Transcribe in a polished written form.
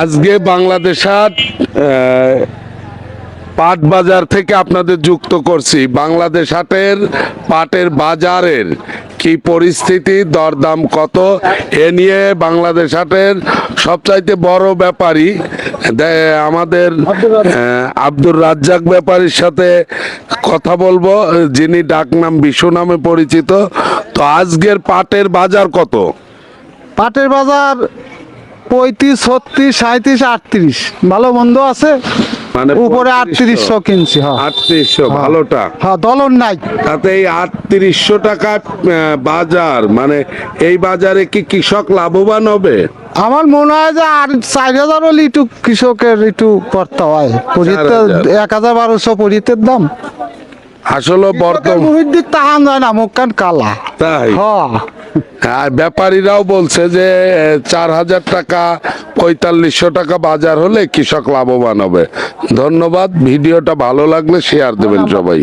আজকে বাংলাদেশ হাট পাট বাজার থেকে আপনাদের যুক্ত করছি। বাংলাদেশ হাটের পাটের বাজারের কি পরিস্থিতি, দরদাম কত, এ নিয়ে বাংলাদেশ হাটের সবচাইতে বড় ব্যাপারী আমাদের আব্দুর রাজ্জাক ব্যাপারীর সাথে কথা বলবো, যিনি ডাকনাম বিশু নামে পরিচিত। তো আজকের পাটের বাজার কত? পাটের বাজার 35, 36, 37, 38, ভালো মন্দ আছে। মানে উপরে 3800 কিনছি। হ্যাঁ 3800 ভালোটা। হ্যাঁ, দলন নাই। তাতে এই 3800 টাকা বাজার, মানে এই বাজারে কি কৃষক লাভবান হবে? আমার মনে হয় যে আর 4000 হলে একটু কৃষকের একটু করতে হয়। পরিতে 1000-1200 পরিতের দাম। আসলে বর্তমান মুহির দিক তাহান যায় না, মুখ কান কালা। তাই হ্যাঁ, আর ব্যাপারীরাও বলছে যে 4000 টাকা 4500 টাকা বাজার হলে কৃষক লাভবান হবে। ধন্যবাদ। ভিডিওটা ভালো লাগলে শেয়ার দেবেন সবাই।